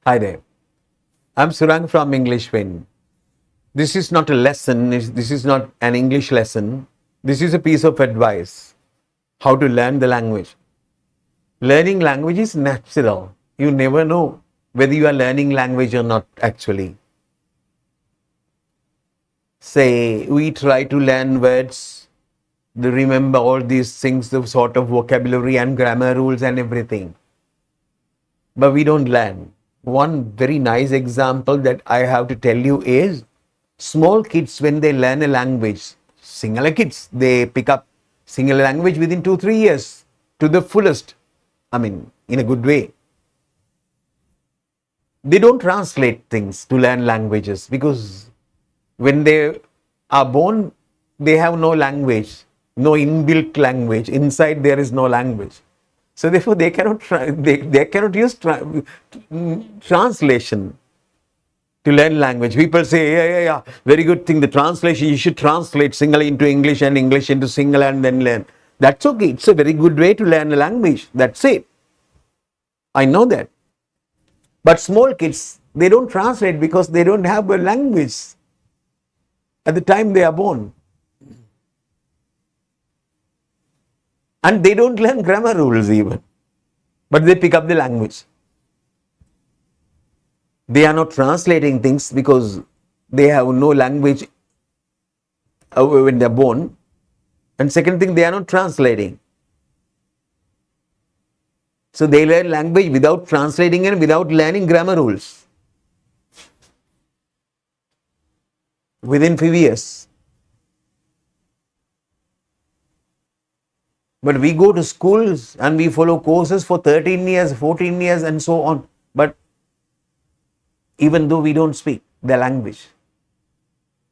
Hi there. I'm Surang from English Win. This is not a lesson. This is not an English lesson. This is a piece of advice. How to learn the language. Learning language is natural. You never know whether you are learning language or not actually. Say, we try to learn words, remember all these things, the sort of vocabulary and grammar rules and everything. But we don't learn. One very nice example that I have to tell you is small kids, when they learn a language, singular kids, they pick up singular language within 2-3 years to the fullest. I mean, in a good way. They don't translate things to learn languages because when they are born, they have no language, no inbuilt language. Inside there is no language. So therefore, they cannot they cannot use translation to learn language. People say, yeah, very good thing. The translation, you should translate single into English and English into single and then learn. That's okay. It's a very good way to learn a language. That's it. I know that. But small kids, they don't translate because they don't have a language at the time they are born. And they don't learn grammar rules even. But they pick up the language. They are not translating things because they have no language when they are born. And second thing, they are not translating. So they learn language without translating and without learning grammar rules. Within few years. But we go to schools and we follow courses for 13 years, 14 years and so on. But even though we don't speak the language.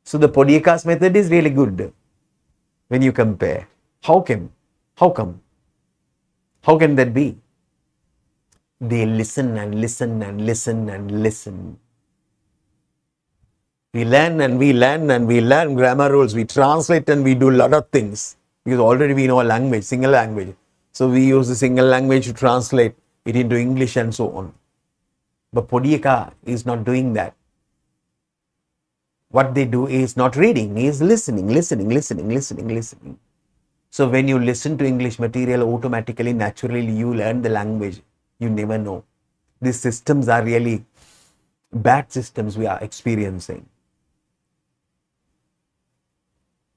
So the podcast method is really good when you compare. How come? How can that be? They listen and listen and listen and listen. We learn and we learn and we learn grammar rules. We translate and we do a lot of things because already we know a language, single language. So we use the single language to translate it into English and so on. But Podiaka is not doing that. What they do is not reading, is listening. So when you listen to English material, automatically, naturally, you learn the language. You never know. These systems are really bad systems we are experiencing.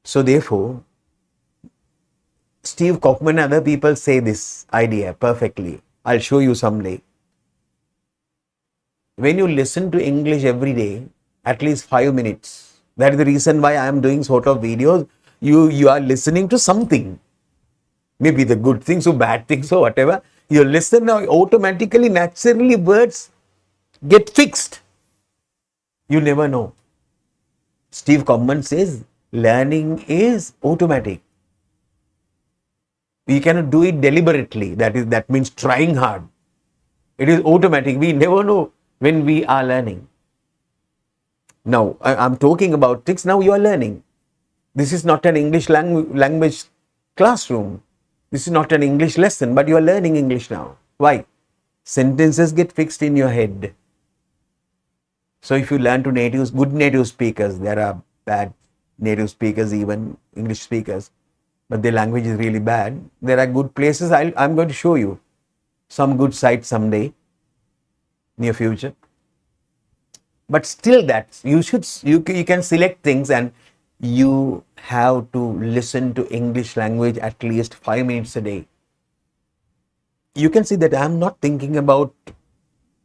So therefore, Steve Kaufman and other people say this idea perfectly. I'll show you someday. When you listen to English every day, at least 5 minutes, that is the reason why I am doing sort of videos. You are listening to something. Maybe the good things or bad things or whatever. You listen now, automatically, naturally, words get fixed. You never know. Steve Kaufman says, learning is automatic. We cannot do it deliberately. That means trying hard. It is automatic. We never know when we are learning. Now, I'm talking about things. Now you are learning. This is not an English language classroom. This is not an English lesson, but you are learning English now. Why? Sentences get fixed in your head. So if you learn to good native speakers, there are bad native speakers, even English speakers, but their language is really bad. There are good places. I'm going to show you some good sites someday, near future. But still that, you can select things and you have to listen to English language at least 5 minutes a day. You can see that I'm not thinking about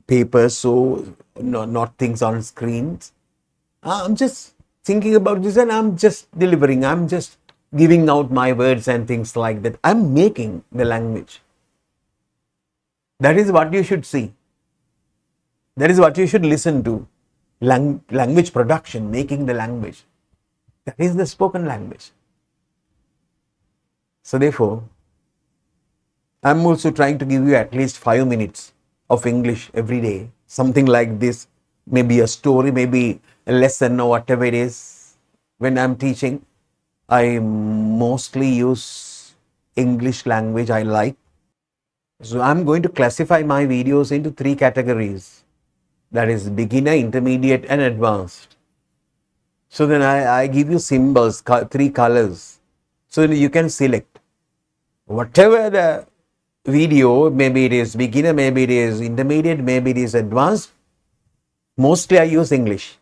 papers, so not things on screens. I'm just thinking about this and I'm just delivering. I'm just giving out my words and things like that. I'm making the language. That is what you should see. That is what you should listen to. Language production, making the language. That is the spoken language. So therefore, I'm also trying to give you at least 5 minutes of English every day. Something like this, maybe a story, maybe a lesson or whatever it is. When I'm teaching, I mostly use English language I like. So I'm going to classify my videos into 3 categories. That is beginner, intermediate, and advanced. So then I give you symbols, three colors. So you can select whatever the video, maybe it is beginner, maybe it is intermediate, maybe it is advanced. Mostly I use English.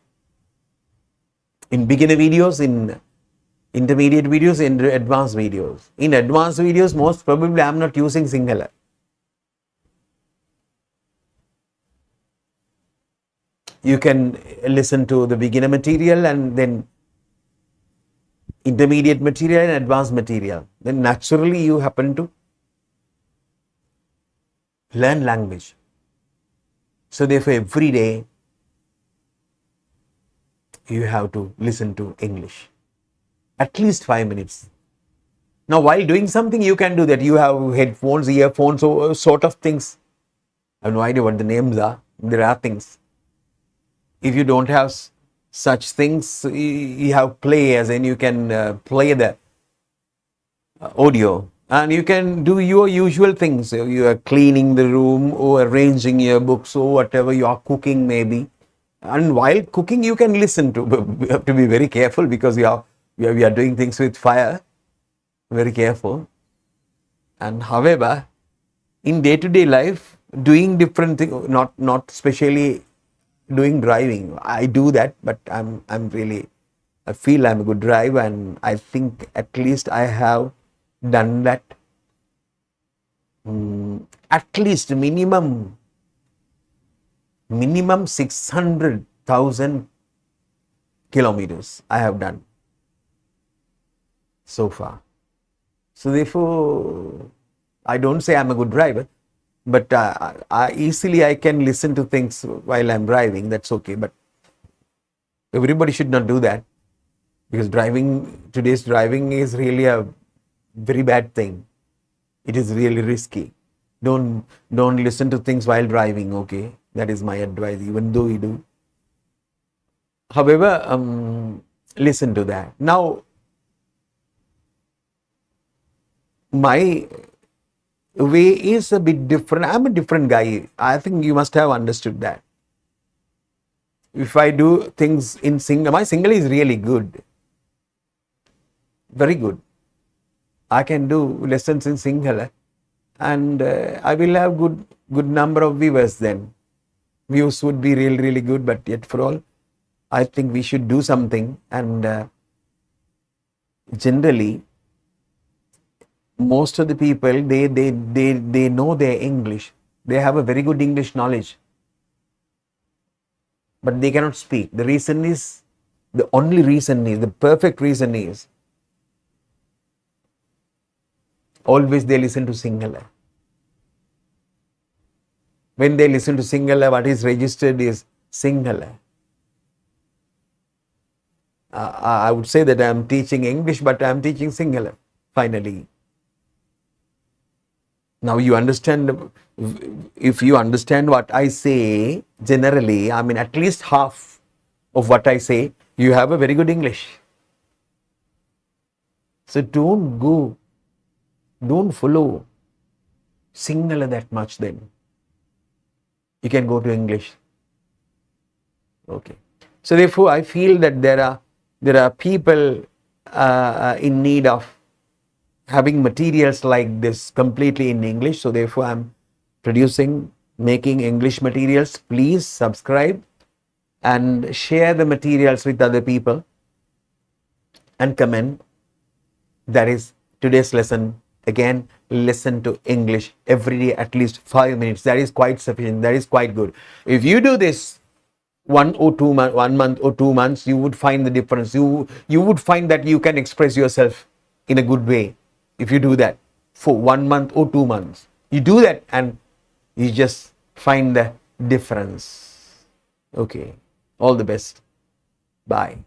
In beginner videos, in intermediate videos, in advanced videos. In advanced videos, most probably I am not using Sinhala. You can listen to the beginner material and then intermediate material and advanced material. Then naturally you happen to learn language. So therefore every day you have to listen to English. At least 5 minutes. Now while doing something you can do that. You have headphones, earphones, or sort of things. I have no idea what the names are. There are things. If you don't have such things, you have players and you can play the audio and you can do your usual things. You are cleaning the room or arranging your books or whatever, you are cooking maybe. And while cooking, you can listen to. We have to be very careful because we are doing things with fire. Very careful. And however, in day-to-day life, doing different things, not especially doing driving. I do that, but I feel I'm a good driver, and I think at least I have done that. At least minimum 600,000 kilometers I have done so far. So therefore, I don't say I'm a good driver, but easily I can listen to things while I'm driving. That's okay. But everybody should not do that, because today's driving is really a very bad thing. It is really risky. Don't listen to things while driving. Okay, that is my advice. Even though you do, however, listen to that. Now, my way is a bit different. I'm a different guy. I think you must have understood that. If I do things in Sinhala, my Sinhala is really good. Very good. I can do lessons in Sinhala and I will have good number of viewers then. Views would be really good, but yet for all, I think we should do something. And generally, most of the people, they know their English. They have a very good English knowledge, but they cannot speak. The perfect reason is, always they listen to Sinhala. When they listen to Sinhala, what is registered is Sinhala. I would say that I am teaching English, but I am teaching Sinhala, finally. Now you understand, if you understand what I say, generally, I mean at least half of what I say, you have a very good English. So don't follow Sinhala that much then. You can go to English. Okay. So therefore, I feel that there are people in need of having materials like this completely in English. So therefore, I'm making English materials. Please subscribe and share the materials with other people and comment. That is today's lesson. Again, listen to English every day, at least 5 minutes. That is quite sufficient. That is quite good. If you do this 1 month or 2 months, you would find the difference. You would find that you can express yourself in a good way. If you do that for 1 month or 2 months, you do that and you just find the difference. Okay. All the best. Bye.